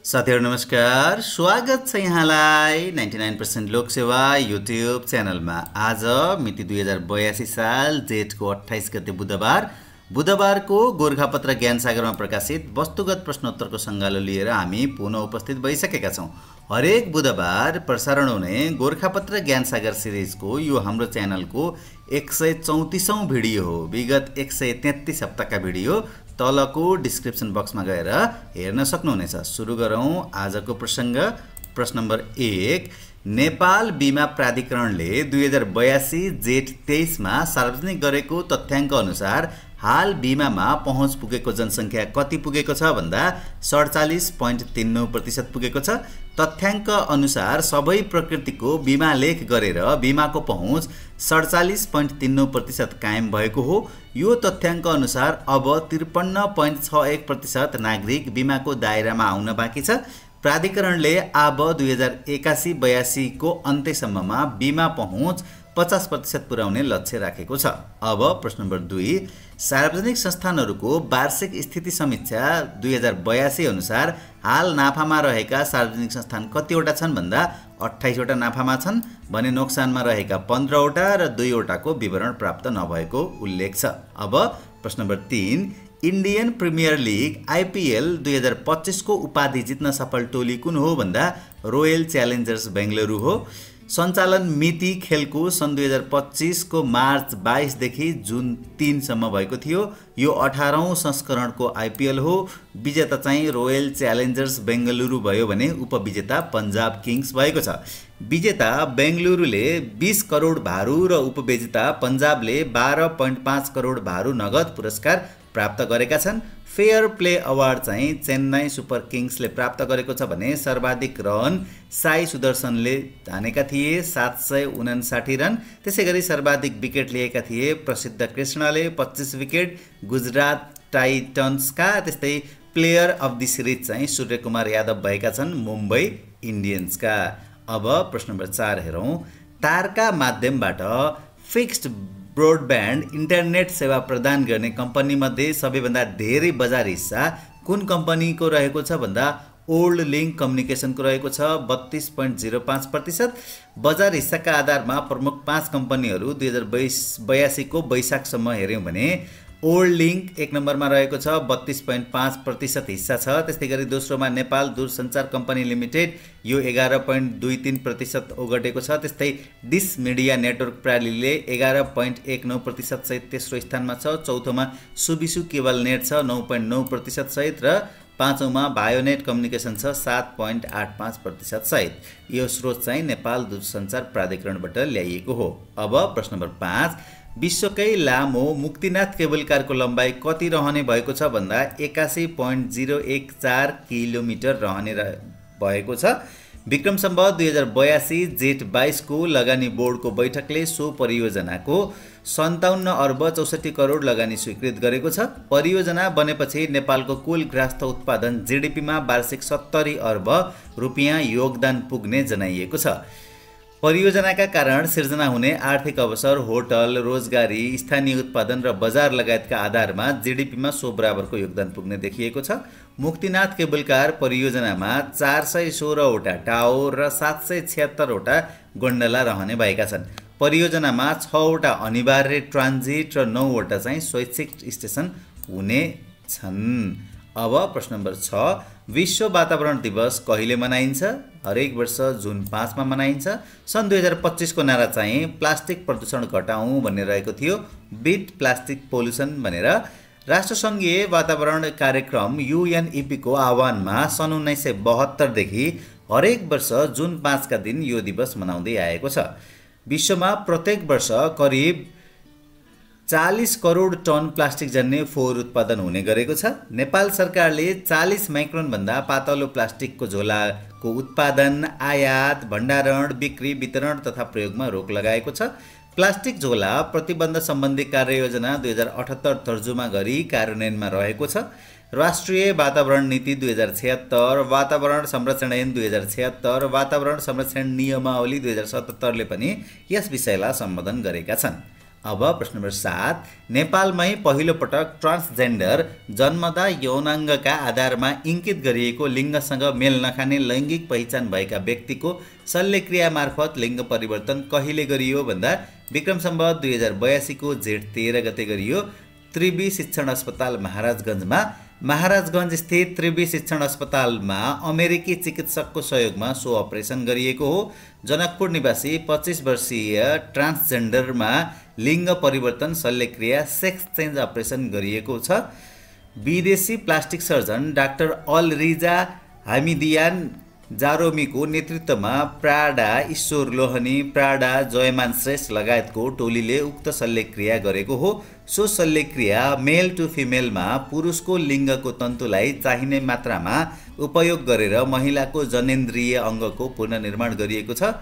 साथीहरु नमस्कार, स्वागत छ यहाँलाई 99% लोकसेवा युट्युब च्यानलमा। आज मिति 2082 साल जेठको 28 गते बुधबारको गोरखापत्र ज्ञानसागरमा प्रकाशित वस्तुगत प्रश्नोत्तरको सङ्गालो लिएर हामी पुनः उपस्थित भइसकेका छौं। हरेक बुधबार प्रसारण हुने गोरखापत्र ज्ञानसागर सिरिजको यो हाम्रो च्यानलको 134औं भिडियो हो। विगत 133 हप्ताका भिडियो तलको डिस्क्रिप्सन बक्समा गएर हेर्न सक्नुहुनेछ। सुरु गरौँ आजको प्रसंग। प्रश्न नम्बर 1, नेपाल बीमा प्राधिकरणले 2082 जेठ 23 मा सार्वजनिक गरेको तथ्याङ्क अनुसार हाल बीमामा पहुँच पुगेको जनसङ्ख्या कति पुगेको छ भन्दा 47.39% पुगेको छ। तथ्याङ्क अनुसार सबै प्रकृतिको बीमा लेख गरेर बीमाको पहुँच 47.39% कायम भएको हो। यो तथ्याङ्क अनुसार अब 53.61% नागरिक बीमाको दायरामा आउन बाँकी छ। प्राधिकरणले अब 2081-82 को अन्त्यसम्ममा बीमा पहुँच 50% पुर्याउने लक्ष्य राखेको छ। अब प्रश्न नम्बर 2, सार्वजनिक संस्थानहरूको वार्षिक स्थिति समीक्षा 2082 अनुसार हाल नाफामा रहेका सार्वजनिक संस्थान कतिवटा छन् भन्दा 28 वटा नाफामा छन् भने नोक्सानमा रहेका 15 वटा र 2 वटाको विवरण प्राप्त नभएको उल्लेख छ। अब प्रश्न number 3, Indian premier league IPL 2025 को उपाधि जित्न सफल टोली कुन हो भन्दा रोयल च्यालेन्जर्स बेंगलुरु हो। सञ्चालन मिति खेलको सन् 2025 को मार्च 22 देखि जुन 3 सम्म भएको थियो। यो 18औं संस्करणको आइपिएल हो। विजेता चाहिँ रोयल च्यालेन्जर्स बेंगलुरु भयो भने उपविजेता पंजाब किङ्स भएको छ। विजेता बेंगलुरुले 20 करोड भारु र उपविजेता पंजाबले 12.5 करोड भारु नगद पुरस्कार प्राप्त गरेका छन्। फेयर प्ले अवार्ड चाहिँ चेन्नई सुपर किङ्सले प्राप्त गरेको छ भने सर्वाधिक रन साई सुदर्शनले हानेका थिए 759 रन। त्यसैगरी सर्वाधिक विकेट लिएका थिए प्रसिद्ध कृष्णले 25 विकेट गुजरात टाइटन्सका। त्यस्तै प्लेयर अफ द सिरिज चाहिँ सूर्यकुमार यादव भएका छन् मुम्बई इन्डियन्सका। अब प्रश्न नम्बर 4 हेरौँ। तारका माध्यमबाट फिक्स्ड ब्रोडब्यान्ड इन्टरनेट सेवा प्रदान गर्ने कम्पनीमध्ये सबैभन्दा धेरै बजार हिस्सा कुन कम्पनीको रहेको छ भन्दा ओल्ड लिङ्क कम्युनिकेसनको रहेको छ 32.05%। बजार हिस्साका आधारमा प्रमुख 5 कम्पनीहरू 2082 को वैशाखसम्म हेर्यौँ भने ओल्ड लिङ्क 1 नम्बरमा रहेको छ 32.5% हिस्सा छ। त्यस्तै गरी दोस्रोमा नेपाल दूरसञ्चार कम्पनी लिमिटेड, यो 11.23% ओगटेको छ। त्यस्तै डिस मिडिया नेटवर्क प्रणालीले 11.19% सहित तेस्रो स्थानमा छ। चौथोमा सुबिसु केबल नेट छ 9.9% सहित र पाँचौंमा बायोनेट कम्युनिकेसन छ 7.85% सहित। यो स्रोत चाहिँ नेपाल दूरसञ्चार प्राधिकरणबाट ल्याइएको हो। अब प्रश्न नम्बर 5, विश्वकै लामो मुक्तिनाथ केबल कारको लम्बाइ कति रहने भएको छ भन्दा 81.014 किलोमिटर रहने भएको छ। विक्रम सम्वत 2082 जेठ 22 को लगानी बोर्डको बैठकले सो परियोजनाको 57 अर्ब 64 करोड लगानी स्वीकृत गरेको छ। परियोजना बनेपछि नेपालको कुल गृहस्थ उत्पादन जीडीपीमा वार्षिक 70 अर्ब रुपियाँ योगदान पुग्ने जनाइएको छ। परियोजनाका कारण सिर्जना हुने आर्थिक अवसर, होटल, रोजगारी, स्थानीय उत्पादन र बजार लगायतका आधारमा जीडीपीमा सो बराबरको योगदान पुग्ने देखिएको छ। मुक्तिनाथ केबल कार परियोजनामा 416 वटा टावर र 776 वटा गण्डला रहने भएका छन्। परियोजनामा 6 वटा अनिवार्य ट्रान्जिट र 9 वटा चाहिँ स्वैच्छिक स्टेसन हुने छन्। अब प्रश्न नम्बर 6, विश्व वातावरण दिवस कहिले मनाइन्छ? हरेक वर्ष जुन 5 मा मनाइन्छ। सन् 2025 को नारा चाहिँ प्लास्टिक प्रदूषण घटाउँ भन्ने रहेको थियो, बिट प्लास्टिक पोल्युसन भनेर। राष्ट्रसङ्घीय वातावरण कार्यक्रम युएनईपी को आह्वानमा सन् 1972 देखि हरेक वर्ष जुन 5 का दिन यो दिवस मनाउँदै आएको छ। विश्वमा प्रत्येक वर्ष करिब 40 करोड टन प्लास्टिक जन्य फोहोर उत्पादन हुने गरेको छ। नेपाल सरकारले 40 माइक्रोन भन्दा पातलो प्लास्टिकको झोलाको उत्पादन, आयात, भण्डारण, बिक्री, वितरण तथा प्रयोगमा रोक लगाएको छ। प्लास्टिक झोला प्रतिबन्ध सम्बन्धी कार्ययोजना 2078 तर्जुमा गरी कार्यान्वयनमा रहेको छ। राष्ट्रिय वातावरण नीति 2076, वातावरण संरक्षण ऐन 2076, वातावरण संरक्षण नियमावली 2077 ले पनि यस विषयलाई सम्बोधन गरेका छन्। अब प्रश्न नम्बर 7, नेपालमै पहिलो पटक ट्रान्सजेन्डर जन्मदा यौनाङ्गका आधारमा इङ्कित गरिएको लिङ्गसँग मेल नखाने लैङ्गिक पहिचान भएका व्यक्तिको शल्यक्रिया मार्फत लिङ्ग परिवर्तन कहिले गरियो भन्दा विक्रम सम्वत 2082 को जेठ 13 गते गरियो। त्रिवी शिक्षण अस्पताल महाराजगञ्जमा। महाराजगञ्ज स्थित त्रिवी शिक्षण अस्पतालमा अमेरिकी चिकित्सकको सहयोगमा सो अपरेसन गरिएको हो। जनकपुर निवासी 25 वर्षीय ट्रान्सजेन्डरमा लिङ्ग परिवर्तन शल्यक्रिया सेक्स चेन्ज अपरेसन गरिएको छ। विदेशी प्लास्टिक सर्जन डाक्टर अलरिजा हामिदियान जारोमीको नेतृत्वमा प्राडा ईश्वर लोहनी, प्राडा जयमान श्रेष्ठ लगायतको टोलीले उक्त शल्यक्रिया गरेको हो। सो शल्यक्रिया मेल टु फिमेलमा पुरुषको लिङ्गको तन्तुलाई चाहिने मात्रामा उपयोग गरेर महिलाको जनेन्द्रिय अङ्गको पुनर्निर्माण गरिएको छ।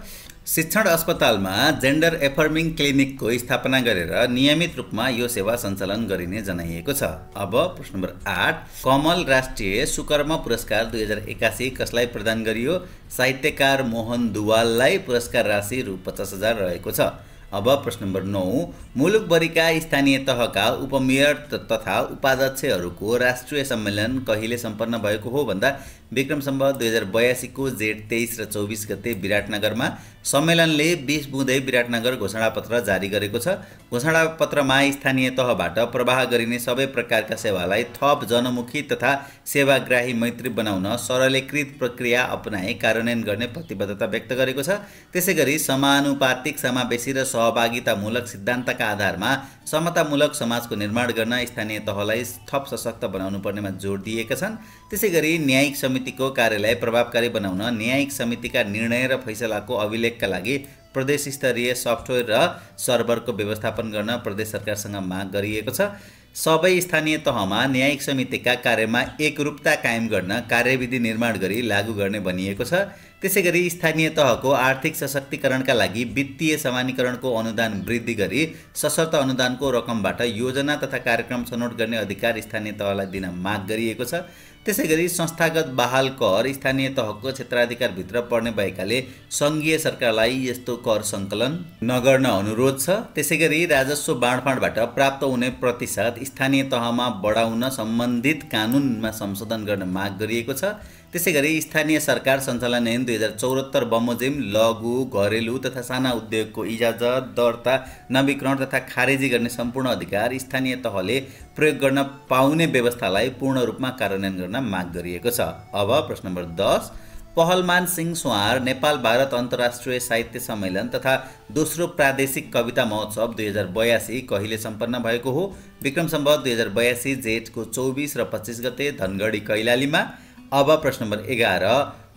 शिक्षण अस्पतालमा जेन्डर एफर्मिङ क्लिनिकको स्थापना गरेर नियमित रूपमा यो सेवा सञ्चालन गरिने जनाइएको छ। अब प्रश्न नम्बर 8, कमल राष्ट्रिय सुकर्म पुरस्कार 2081 कसलाई प्रदान गरियो? साहित्यकार मोहन दुवाललाई पुरस्कार राशि रु 50,000 रहेको छ। अब प्रश्न नम्बर 9, मुलुकभरिका स्थानीय तहका उपमेयर तथा उपाध्यक्षहरूको राष्ट्रिय सम्मेलन कहिले सम्पन्न भएको हो भन्दा विक्रम सम्वत 2082 को जेठ 23 र 24 गते विराटनगरमा। सम्मेलनले 20 बुँदै विराटनगर घोषणापत्र जारी गरेको छ। घोषणापत्रमा स्थानीय तहबाट प्रवाह गरिने सबै प्रकारका सेवालाई थप जनमुखी तथा सेवाग्राही मैत्री बनाउन सरलीकृत प्रक्रिया अपनाए कार्यान्वयन गर्ने प्रतिबद्धता व्यक्त गरेको छ। त्यसैगरी समानुपातिक, समावेशी र सहभागितामूलक सिद्धान्तका आधारमा समतामूलक समाजको निर्माण गर्न स्थानीय तहलाई थप सशक्त बनाउनु पर्नेमा जोड दिएका छन्। त्यसैगरी न्यायिक समितिको कार्यलाई प्रभावकारी बनाउन न्यायिक समितिका निर्णय र फैसलाको अभिलेखका लागि प्रदेश स्तरीय सफ्टवेयर र सर्भरको व्यवस्थापन गर्न प्रदेश सरकारसँग माग गरिएको छ। सबै स्थानीय तहमा न्यायिक समितिका कार्यमा एकरूपता कायम गर्न कार्यविधि निर्माण गरी लागू गर्ने भनिएको छ। त्यसैगरी स्थानीय तहको आर्थिक सशक्तिकरणका लागि वित्तीय समानीकरणको अनुदान वृद्धि गरी सशर्त अनुदानको रकमबाट योजना तथा कार्यक्रम छनौट गर्ने अधिकार स्थानीय तहलाई दिन माग गरिएको छ। त्यसैगरी संस्थागत बहाल कर स्थानीय तहको क्षेत्राधिकारभित्र पर्ने भएकाले सङ्घीय सरकारलाई यस्तो कर सङ्कलन नगर्न अनुरोध छ। त्यसैगरी राजस्व बाँडफाँडबाट प्राप्त हुने प्रतिशत स्थानीय तहमा बढाउन सम्बन्धित कानुनमा संशोधन गर्न माग गरिएको छ। त्यसैगरी स्थानीय सरकार सञ्चालन ऐन 2074 बमोजिम लघु, घरेलु तथा साना उद्योगको इजाजत, दर्ता, नवीकरण तथा खारेजी गर्ने सम्पूर्ण अधिकार स्थानीय तहले प्रयोग गर्न पाउने व्यवस्थालाई पूर्ण रूपमा कार्यान्वयन गर्न माग गरिएको छ। अब प्रश्न नम्बर 10, पहलमान सिंह सुवार नेपाल भारत अन्तर्राष्ट्रिय साहित्य सम्मेलन तथा दोस्रो प्रादेशिक कविता महोत्सव 2082 कहिले सम्पन्न भएको हो? विक्रम सम्वत 2082 जेठको 24 र 25 गते धनगढी कैलालीमा। अब प्रश्न नम्बर 11,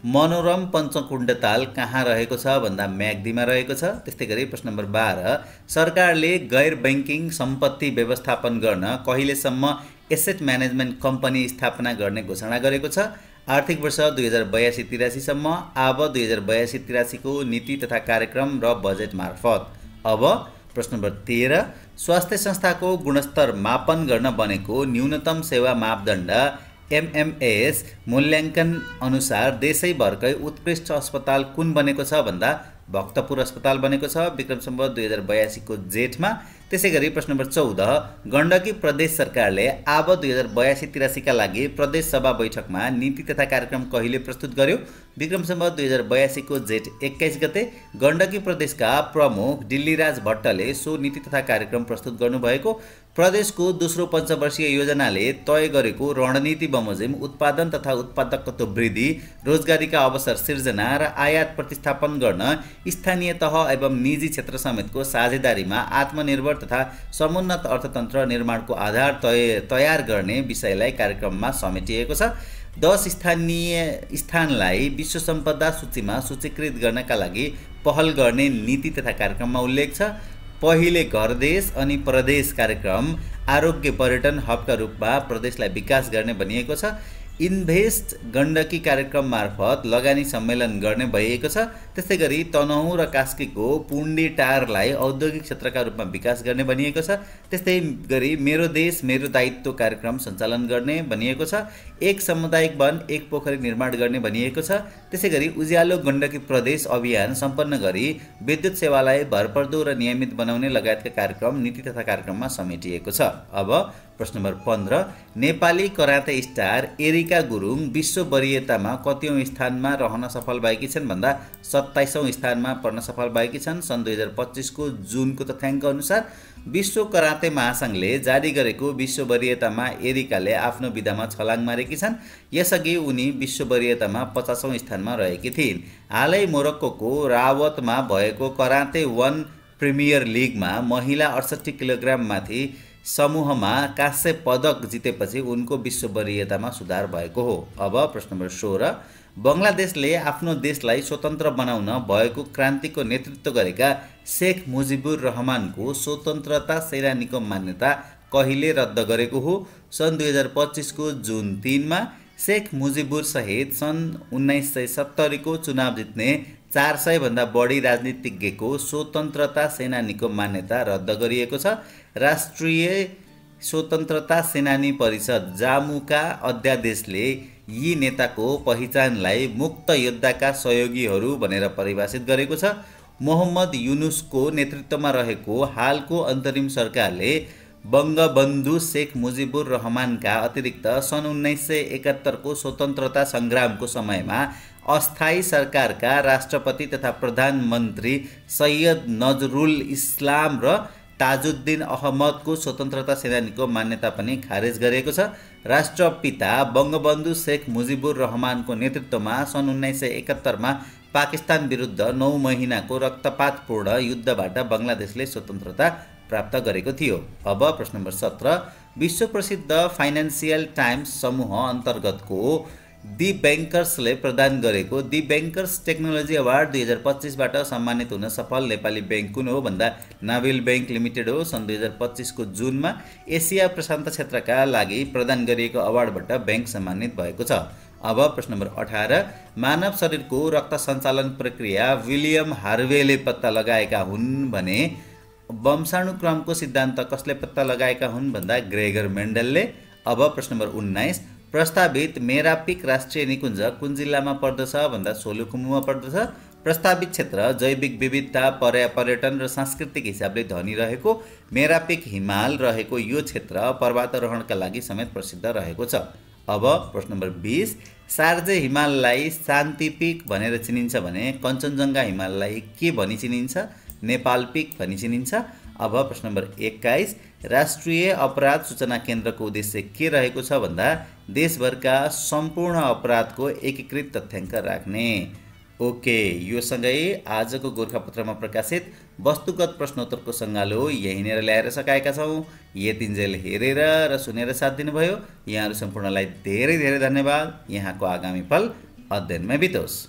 मनोरम पञ्चकुण्ड ताल कहाँ रहेको छ भन्दा म्याग्दीमा रहेको छ। त्यस्तै गरी प्रश्न नम्बर 12, सरकारले गैर बैङ्किङ सम्पत्ति व्यवस्थापन गर्न कहिलेसम्म एसेट म्यानेजमेन्ट कम्पनी स्थापना गर्ने घोषणा गरेको छ? आर्थिक वर्ष 2082-83 सम्म, अब 2082-83 को नीति तथा कार्यक्रम र बजेट मार्फत। अब प्रश्न नम्बर 13, स्वास्थ्य संस्थाको गुणस्तर मापन गर्न बनेको न्यूनतम सेवा मापदण्ड MMS मूल्याङ्कन अनुसार देशैभरकै उत्कृष्ट अस्पताल कुन बनेको छ भन्दा भक्तपुर अस्पताल बनेको छ विक्रम सम्वत 2082 को जेठमा। त्यसैगरी प्रश्न नम्बर 14, गण्डकी प्रदेश सरकारले अब 2082-83 का लागि प्रदेश सभा बैठकमा नीति तथा कार्यक्रम कहिले प्रस्तुत गर्यो? विक्रम सम्वत 2082 को जेठ 21 गते। गण्डकी प्रदेशका प्रमुख दिल्लीराज भट्टले सो नीति तथा कार्यक्रम प्रस्तुत गर्नुभएको। प्रदेशको दोस्रो पञ्चवर्षीय योजनाले तय गरेको रणनीति बमोजिम उत्पादन तथा उत्पादकत्व वृद्धि, रोजगारीका अवसर सिर्जना र आयात प्रतिस्थापन गर्न स्थानीय तह एवं निजी क्षेत्र समेतको साझेदारीमा आत्मनिर्भर तथा समुन्नत अर्थतन्त्र निर्माणको आधार तयार गर्ने विषयलाई कार्यक्रममा समेटिएको छ। 10 स्थानलाई विश्व सम्पदा सूचीमा सूचीकृत गर्नका लागि पहल गर्ने नीति तथा कार्यक्रममा उल्लेख छ। पहिले घर देश अनि प्रदेश कार्यक्रम आरोग्य पर्यटन हबका रूपमा प्रदेशलाई विकास गर्ने भनिएको छ। इन्भेस्ट गण्डकी कार्यक्रम मार्फत लगानी सम्मेलन गर्ने भइएको छ। त्यस्तै गरी तनहुँ र कास्कीको पुण्डेटारलाई औद्योगिक क्षेत्रका रूपमा विकास गर्ने भनिएको छ। त्यस्तै गरी मेरो देश मेरो दायित्व कार्यक्रम सञ्चालन गर्ने भनिएको छ। एक सामुदायिक वन एक पोखरी निर्माण गर्ने भनिएको छ। त्यसै गरी उज्यालो गण्डकी प्रदेश अभियान सम्पन्न गरी विद्युत सेवालाई भरपर्दो र नियमित बनाउने लगायतका कार्यक्रम नीति तथा कार्यक्रममा समेटिएको छ। अब प्रश्न number 15 Nepali karate star Erika Gurung विश्व वरियतामा कतिौं स्थानमा रहन सफल भएकी छन् भन्दा 27औं स्थानमा पर्न सफल भएकी छन्। सन् 2025 को जुनको तथ्याङ्क अनुसार विश्व कराते महासङ्घले जारी गरेको विश्व वरियतामा एरिकाले आफ्नो विधामा छलाङ मारेकी छन्। यसअघि उनी विश्व वरियतामा 50औं स्थानमा रहेकी थिइन्। हालै मोरक्कोको रावतमा भएको कराते वन प्रिमियर लिगमा महिला 68 किलोग्राम माथि समूहमा काँस्य पदक जितेपछि उनको विश्व वरियतामा सुधार भएको हो। अब प्रश्न नम्बर 16 बङ्गलादेशले आफ्नो देशलाई स्वतन्त्र बनाउन भएको क्रान्तिको नेतृत्व गरेका शेख मुजिबुर रहमानको स्वतन्त्रता सेनानीको मान्यता कहिले रद्द गरेको हो? सन् 2025 को जुन 3 मा शेख मुजिबुर सहित सन् 1970 को चुनाव जित्ने 400 भन्दा बढी राजनीतिज्ञको स्वतन्त्रता सेनानीको मान्यता रद्द गरिएको छ। राष्ट्रिय स्वतन्त्रता सेनानी परिषद जामुका अध्यादेशले यी नेताको पहिचानलाई मुक्त योद्धाका सहयोगीहरू भनेर परिभाषित गरेको छ। मोहम्मद युनुसको नेतृत्वमा रहेको हालको अन्तरिम सरकारले बङ्गबन्धु शेख मुजिबुर रहमानका अतिरिक्त सन् 1971 को स्वतन्त्रता सङ्ग्रामको समयमा अस्थायी सरकारका राष्ट्रपति तथा प्रधानमन्त्री सैयद नजरुल इस्लाम र ताजुद्दिन अहमदको स्वतन्त्रता सेनानीको मान्यता पनि खारेज गरेको छ। राष्ट्रपिता बङ्गबन्धु शेख मुजिबुर रहमानको नेतृत्वमा सन् 1971 मा पाकिस्तान विरुद्ध 9 महिनाको रक्तपातपूर्ण युद्धबाट बङ्गलादेशले स्वतन्त्रता प्राप्त गरेको थियो। अब प्रश्न नम्बर 17 विश्व प्रसिद्ध फाइनान्सियल टाइम्स समूह अन्तर्गतको दि ब्याङ्कर्सले प्रदान गरेको दि ब्याङ्कर्स टेक्नोलोजी अवार्ड 2025 बाट सम्मानित हुन सफल नेपाली ब्याङ्क कुन हो भन्दा नाभिल ब्याङ्क लिमिटेड हो। सन् 2025 को जुनमा एसिया प्रशान्त क्षेत्रका लागि प्रदान गरिएको अवार्डबाट ब्याङ्क सम्मानित भएको छ। अब प्रश्न नम्बर 18 मानव शरीरको रक्त सञ्चालन प्रक्रिया विलियम हार्वेले पत्ता लगाएका हुन् भने वंशानुक्रमको सिद्धान्त कसले पत्ता लगाएका हुन् भन्दा ग्रेगर मेन्डलले। अब प्रश्न नम्बर 19 प्रस्तावित मेरापिक राष्ट्रिय निकुञ्ज कुन जिल्लामा पर्दछ भन्दा सोलुखुम्बुमा पर्दछ। प्रस्तावित क्षेत्र जैविक विविधता पर्यटन र सांस्कृतिक हिसाबले धनी रहेको मेरापिक हिमाल रहेको यो क्षेत्र पर्वतारोहणका लागि समेत प्रसिद्ध रहेको छ। अब प्रश्न नम्बर 20 सार्जे हिमाललाई शान्तिपिक भनेर चिनिन्छ भने कञ्चनजङ्घा हिमाललाई के भनी चिनिन्छ? नेपाल पिक भनी चिनिन्छ। अब प्रश्न नम्बर 21 राष्ट्रिय अपराध सूचना केन्द्रको उद्देश्य के रहेको छ भन्दा देशभरका सम्पूर्ण अपराधको एकीकृत तथ्याङ्क राख्ने। ओके, यो सँगै आजको गोरखापत्रमा प्रकाशित वस्तुगत प्रश्नोत्तरको सङ्गालो यहीँनिर ल्याएर सकाएका छौँ। यतिन्जेल हेरेर र सुनेर साथ दिनुभयो यहाँहरू सम्पूर्णलाई धेरै धेरै धन्यवाद। यहाँको आगामी पल अध्ययनमै बितोस्।